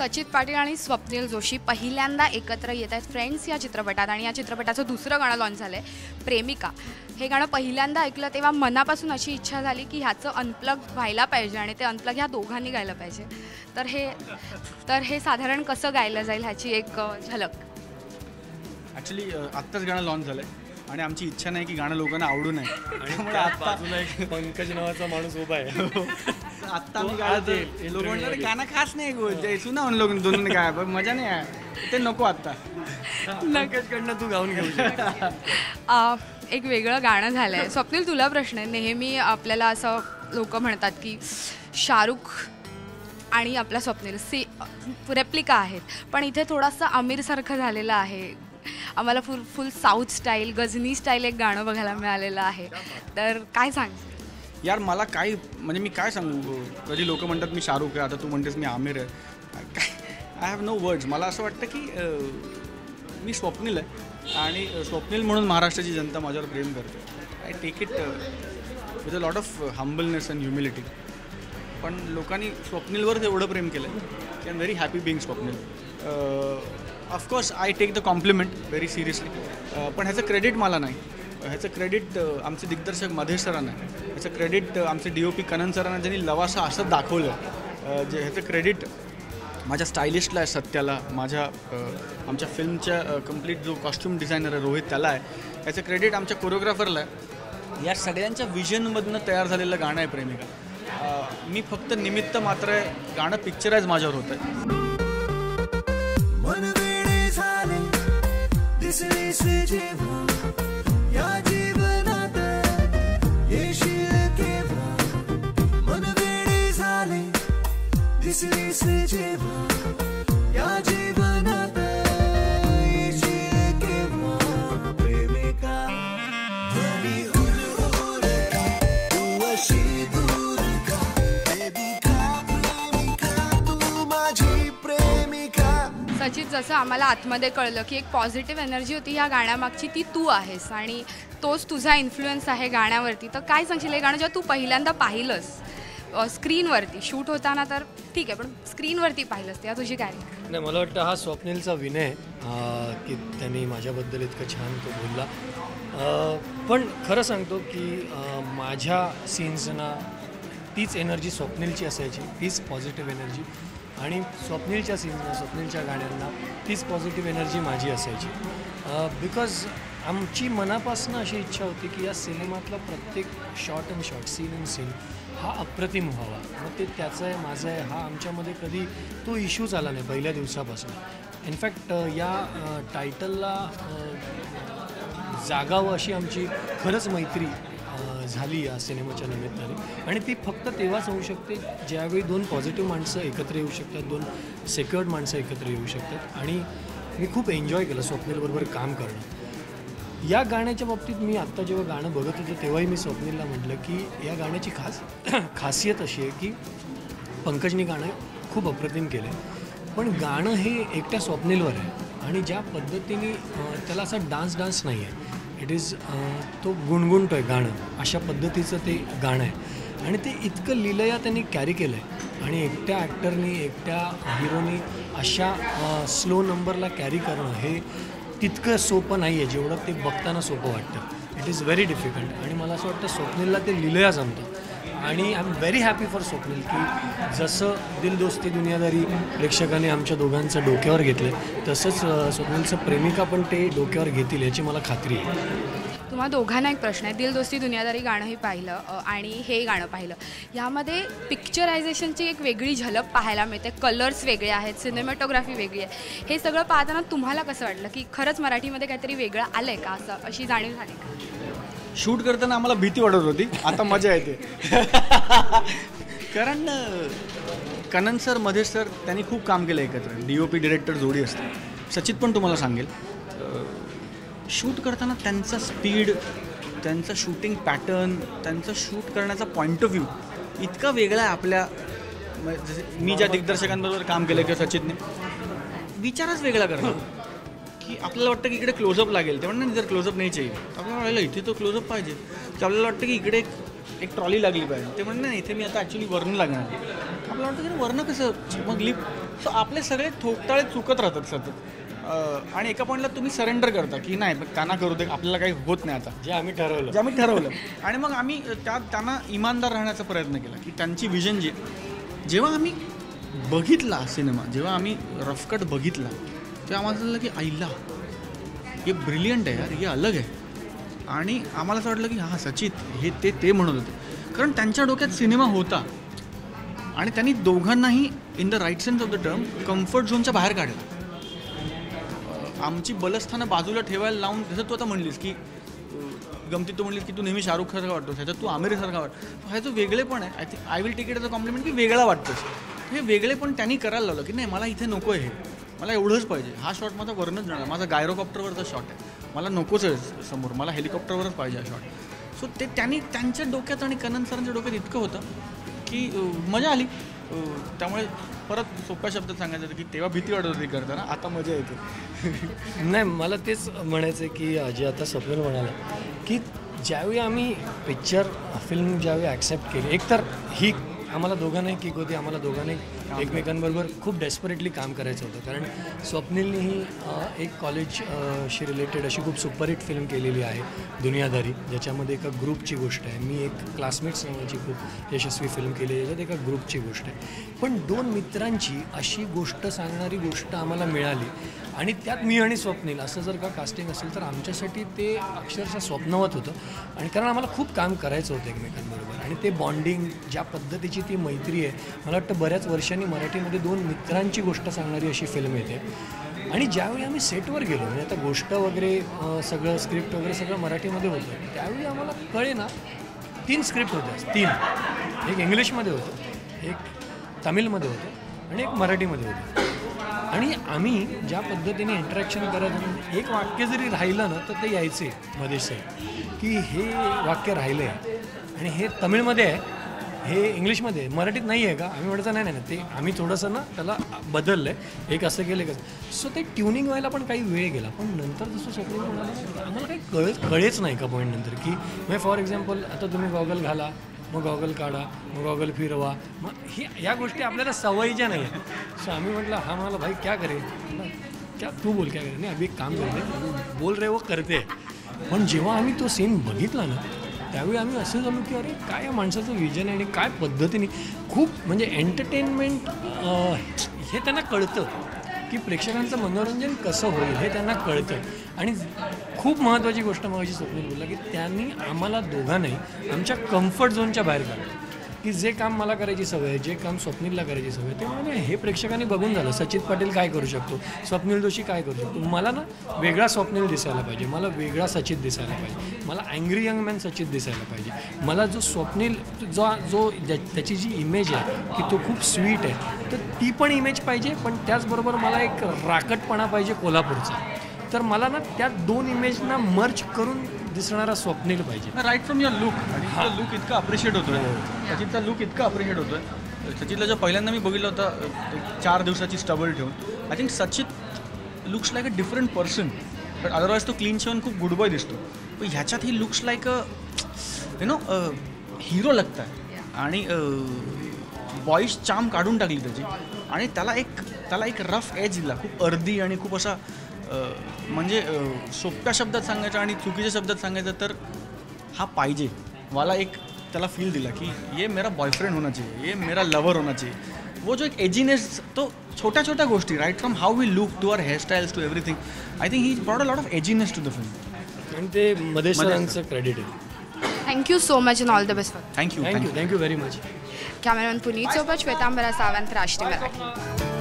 सचित पाटील आणि स्वप्नील जोशी पहिल्यांदा एकत्र येत आहेत फ्रेंड्स या चित्रपटात आणि या चित्रपटाचं दुसरं गाणं लॉन्च झालं आहे प्रेमिका. हे गाणं पहिल्यांदा ऐकलं तेव्हा मनापासून अशी इच्छा झाली की ह्याचं अनप्लग व्हायला पाहिजे आणि ते अनप्लग ह्या दोघांनी गायलं पाहिजे. तर हे साधारण कसं गायलं जाईल ह्याची एक झलक. ॲक्च्युली आत्ताच गाणं लॉन्च झालं आहे आणि आमची इच्छा नाही की गाणं लोकांना आवडू नये. त्यामुळे आत्ता बाजूला एक पंकज नावाचा माणूस उभा आहे. आत्ता आम्ही गाणं लोक म्हणतात गाणं खास नाही गो ते सुना म्हणून लोक दोन काय मजा नाही आहे ते नको आत्ता. पंकजकडनं तू गाऊन घेऊ शकतो. एक वेगळं गाणं झालं आहे. स्वप्नील तुला प्रश्न आहे. नेहमी आपल्याला असं लोक म्हणतात की शाहरुख आणि आपला स्वप्नील रेप्लिका आहेत, पण इथे थोडासा आमिरसारखं झालेलं आहे. आम्हाला फुल साऊथ स्टाईल गझनी स्टाईल एक गाणं बघायला मिळालेलं आहे. तर काय सांग यार. मला काय म्हणजे मी काय सांगू. कधी लोक म्हणतात मी शाहरुख आहे, आता तू म्हणतेस मी आमिर आहे. काय आय हॅव नो वर्ड्स. मला असं वाटतं की मी स्वप्नील आहे आणि स्वप्नील म्हणून महाराष्ट्राची जनता माझ्यावर प्रेम करते. I take it with a lot of humbleness and humility. पण लोकांनी स्वप्नीलवर एवढं प्रेम केलं आहे की I am very happy being Swapnil. Of course I take the compliment very seriously. पण ह्याचं क्रेडिट मला नाही. ह्याचं क्रेडिट आमचे दिग्दर्शक मधेश सरांना आहे. ह्याचं क्रेडिट आमचे DOP कनन सरांना, ज्यांनी लवासा असं दाखवलं. जे ह्याचं क्रेडिट माझ्या स्टायलिस्टला आहे, सत्याला. आमच्या फिल्मच्या कम्प्लीट जो कॉस्ट्यूम डिझायनर आहे रोहित त्याला आहे. ह्याचं क्रेडिट आमच्या कोरिओग्राफरला आहे. या सगळ्यांच्या विजनमधनं तयार झालेलं गाणं आहे प्रेमिका. मी फक्त निमित्त मात्र आहे. गाणं पिक्चराइज माझ्यावर होतं आहे. सचित, जसं आम्हाला आतमध्ये कळलं की एक पॉझिटिव्ह एनर्जी होती ह्या गाण्यामागची, ती तू आहेस आणि तोच तुझा इन्फ्लुएन्स आहे गाण्यावरती. तर काय सांगशील हे गाणं जेव्हा तू पहिल्यांदा पाहिलंस स्क्रीनवरती, शूट होताना तर ठीक आहे, पण स्क्रीनवरती पाहिलंस तेव्हा तुझी काय? नाही, मला वाटतं हा स्वप्नीलचा विनय की त्यांनी माझ्याबद्दल इतकं छान तो बोलला. पण खरं सांगतो की माझ्या सीन्सना तीच एनर्जी स्वप्नीलची असायची, तीच पॉझिटिव्ह एनर्जी. आणि स्वप्नीलच्या सीन्सना, स्वप्नीलच्या गाण्यांना तीच पॉझिटिव्ह एनर्जी माझी असायची. बिकॉज आमची मनापासून अशी इच्छा होती की या सिनेमातला प्रत्येक shot and shot, scene and scene हा अप्रतिम व्हावा. मग ते त्याचं आहे, माझं आहे, हा आमच्यामध्ये कधी तो इश्यूच आला नाही पहिल्या दिवसापासून. इनफॅक्ट या टायटलला जागावं अशी आमची खरंच मैत्री झाली या सिनेमाच्या निमित्ताने. आणि ती फक्त तेव्हाच होऊ शकते ज्यावेळी दोन पॉझिटिव्ह माणसं एकत्र येऊ शकतात, दोन सेक्युअर्ड माणसं एकत्र येऊ शकतात. आणि मी खूप एन्जॉय केलं स्वप्नीलबरोबर काम करणं. या गाण्याच्या बाबतीत मी आत्ता जेव्हा गाणं बघत होतो तेव्हाही मी स्वप्नीलला म्हटलं की या गाण्याची खासियत अशी आहे की पंकजनी गाणं खूप अप्रतिम केलं आहे, पण गाणं हे एकट्या स्वप्नीलवर आहे आणि ज्या पद्धतीने त्याला असा डान्स नाही आहे. इट इज तो गुणगुणतो आहे गाणं, अशा पद्धतीचं ते गाणं आहे. आणि ते इतकं लीलया त्यांनी कॅरी केलं आहे आणि एकट्या ॲक्टरनी, एकट्या हिरोनी अशा स्लो नंबरला कॅरी करणं हे तितकं सोपं नाही आहे जेवढं ते बघताना सोपं वाटतं. It is very difficult. आणि मला असं वाटतं स्वप्नीलला ते लीलया जमतं. आणि I am very happy for Swapnil की जसं दिल दोस्ती दुनियादारी प्रेक्षकाने आमच्या दोघांचं डोक्यावर घेतलं तसंच स्वप्नीलचं प्रेमिका पण ते डोक्यावर घेतील याची मला खात्री आहे. तुम्हा दोघांना एक प्रश्न आहे. दिल दोस्ती दुनियादारी गाणंही पाहिलं आणि हे गाणं पाहिलं, यामध्ये पिक्चरायझेशनची एक वेगळी झलक पाहायला मिळते. कलर्स वेगळे आहेत, सिनेमॅटोग्राफी वेगळी आहे. हे सगळं पाहताना तुम्हाला कसं वाटलं की खरंच मराठीमध्ये काहीतरी वेगळं आलं आहे का, अशी जाणीव झाली का? शूट करताना आम्हाला भीती वाटत होती, आता मजा येते. कारण कनन सर, मधेश सर त्यांनी खूप काम केलं एकत्र. DOP डिरेक्टर जोडी असते. सचित पण तुम्हाला सांगेल, शूट करताना त्यांचा स्पीड, त्यांचा शूटिंग पॅटर्न, त्यांचा शूट करण्याचा पॉईंट ऑफ व्ह्यू इतका वेगळा आहे आपल्या. जसे मी ज्या दिग्दर्शकांबरोबर काम केलं किंवा सचितने, विचारच वेगळा करतात की आपल्याला वाटतं की इकडे क्लोजअप लागेल, ते म्हणणं जर क्लोजअप नाही चाहिए, आपल्याला वाटलं इथे तो क्लोजअप पाहिजे. की आपल्याला वाटतं की इकडे एक ट्रॉली लागली पाहिजे, ते म्हणणं नाही इथे मी आता ॲक्च्युली वर्ण लागणार. आपल्याला वाटतं की वर्ण कसं, मग लिप सो आपले सगळे ठोकताळे चुकत राहतात सतत आणि एका पॉईंटला तुम्ही सरेंडर करता की नाही त्यांना करू दे, आपल्याला काही होत नाही आता, जे आम्ही ठरवलं आणि मग आम्ही त्यांना इमानदार राहण्याचा प्रयत्न केला की त्यांची विजन जेव्हा आम्ही बघितला सिनेमा, जेव्हा आम्ही रफकट बघितला तेव्हा आम्हाला झालं की आईला हे ब्रिलियंट आहे यार, हे अलग आहे. आणि आम्हाला असं वाटलं की हां सचित हे ते म्हणत होते, कारण त्यांच्या डोक्यात सिनेमा होता आणि त्यांनी दोघांनाही in the right sense of the term comfort झोनच्या बाहेर काढलं. आमची बलस्थानं बाजूला ठेवायला लावून, जसं तू आता म्हणलीस की गमतीत तू म्हणलीस की तू नेहमी शाहरुख सारखा वाटतो, ह्याच्यात तू आमिरसारखा वाटतो. हा जो वेगळेपण आहे, I will take it as a compliment की वेगळा वाटतोस. हे वेगळेपण त्यांनी करायला लावलं की नाही मला इथे नको आहे, हे मला एवढंच पाहिजे, हा शॉट माझा वरनच जाणार, माझा गायरोकॉप्टरवरचा शॉट आहे, मला नकोच आहे समोर, मला हेलिकॉप्टरवरच पाहिजे हा शॉट. सो ते त्यांनी त्यांच्या डोक्यात आणि कनन सरांच्या डोक्यात इतकं होतं की मजा आली. त्यामुळे परत सोप्या शब्दात सांगायचं होतं की तेव्हा भीती वाटत होती करताना, आता मजा येते. नाही, मला तेच म्हणायचं की जे आता स्वप्नील म्हणाला की ज्यावेळी आम्ही फिल्म ज्यावेळी ॲक्सेप्ट केली, एकतर ही आम्हाला दोघांनाही किक होती, आम्हाला दोघांनाही एकमेकांबरोबर खूप डेस्परेटली काम करायचं होतं. कारण स्वप्नीलनेही एक कॉलेजशी रिलेटेड अशी खूप सुपरहिट फिल्म केलेली आहे दुनियादारी, ज्याच्यामध्ये एका ग्रुपची गोष्ट आहे. मी एक क्लासमेट्स नावाची खूप यशस्वी फिल्म केली आहे, ज्याच्यात एका ग्रुपची गोष्ट आहे. पण दोन मित्रांची अशी गोष्ट सांगणारी गोष्ट आम्हाला मिळाली आणि त्यात मी आणि स्वप्नील असं जर का कास्टिंग असेल तर आमच्यासाठी ते अक्षरशः स्वप्नवत होतं. आणि कारण आम्हाला खूप काम करायचं होतं एकमेकांबरोबर आणि ते बॉन्डिंग, ज्या पद्धतीची ती मैत्री आहे, मला वाटतं बऱ्याच वर्षांनी मराठीमध्ये दोन मित्रांची गोष्ट सांगणारी अशी फिल्म येते. आणि ज्यावेळी आम्ही सेटवर गेलो, म्हणजे आता गोष्ट वगैरे सगळं स्क्रिप्ट वगैरे सगळं मराठीमध्ये होतं, त्यावेळी आम्हाला कळे ना 3 स्क्रिप्ट होत्या, 3. एक इंग्लिशमध्ये होतं, एक तमिळमध्ये होतं आणि एक मराठीमध्ये होतं. आणि आम्ही ज्या पद्धतीने इंटरॅक्शन करायचं, एक वाक्य जरी राहिलं ना तर ते यायचे मध्येच की हे वाक्य राहिलं आहे आणि हे तमिळमध्ये आहे, हे इंग्लिशमध्ये आहे, मराठीत नाही आहे का. आम्ही म्हणायचं नाही ते आम्ही थोडंसं ना त्याला बदललं आहे, एक असं केलं कसं. सो ते ट्युनिंग व्हायला पण काही वेळ गेला. पण नंतर जसं स्वप्नील म्हणाला आम्हाला काही कळेच नाही का पॉईंट नंतर की म्हणजे फॉर एक्झाम्पल आता तुम्ही गॉगल घाला, मग गॉगल काढा, मग गॉगल फिरवा, मग या गोष्टी आपल्याला सवयीच्या नाही आहेत. सो आम्ही म्हटलं हा मला भाई क्या करे, क्या तू बोल क्या करे, नाही अभी एक काम करते, बोल रे वो करते. पण जेव्हा आम्ही तो सीन बघितला ना त्यावेळी आम्ही असं झालो की अरे काय या माणसाचं विजन आहे आणि काय पद्धतीने खूप म्हणजे एंटरटेनमेंट हे त्यांना कळतं की प्रेक्षकांचं मनोरंजन कसं होईल हे त्यांना कळतं. आणि खूप महत्त्वाची गोष्ट मगाशी स्वप्नील बोलला की त्यांनी आम्हाला दोघांनाही आमच्या कम्फर्ट झोनच्या बाहेर काढलं की जे काम मला करायची सवय आहे, जे काम स्वप्नीलला करायची सवय आहे, ते म्हणजे हे प्रेक्षकांनी बघून झालं. सचित पाटील काय करू शकतो, स्वप्नील जोशी काय करू शकतो. मला ना वेगळा स्वप्नील दिसायला पाहिजे, मला वेगळा सचित दिसायला पाहिजे, मला अँग्री यंग मॅन सचित दिसायला पाहिजे. मला जो स्वप्नील जो त्याची जी इमेज आहे की तो खूप स्वीट आहे, तर ती पण इमेज पाहिजे. पण त्याचबरोबर मला एक राकटपणा पाहिजे कोल्हापूरचा. तर मला ना त्या 2 इमेजना मर्ज करून दिसणारा स्वप्नील पाहिजे. Right from your look. आणि लुक इतका अप्रिशिएट होतोय, सचितचा लुक इतका अप्रिशिएट होतोय. सचितला जेव्हा पहिल्यांदा मी बघितलं होतं 4 दिवसाची स्टबल ठेवून, I think Sachit looks like a different person. But otherwise तो क्लीन शेवन खूप गुड बॉय दिसतो. पण ह्याच्यात he looks like a hero लगता आहे. आणि बॉईज चार्म काढून टाकली त्याची आणि त्याला एक रफ एज दिला, खूप अर्धी आणि खूप असा म्हणजे सोप्या शब्दात सांगायचं आणि चुकीच्या शब्दात सांगायचं तर हा पाहिजे मला एक त्याला फील दिला की ये मेरा बॉयफ्रेंड होना चाहिए, ये मेरा लवर होना चाहिए. वो जो एक एजीनेस, तो छोट्या छोट्या गोष्टी right from how we look to our hairstyles to everything, I think he brought a lot of edginess to the film. आणि ते मधेश सरांचं क्रेडिट आहे. Thank you so much and all the best. Thank you very much. Cameraman Puneet सोबत श्वेतांबरा सावंत, राष्ट्रीय मराठी.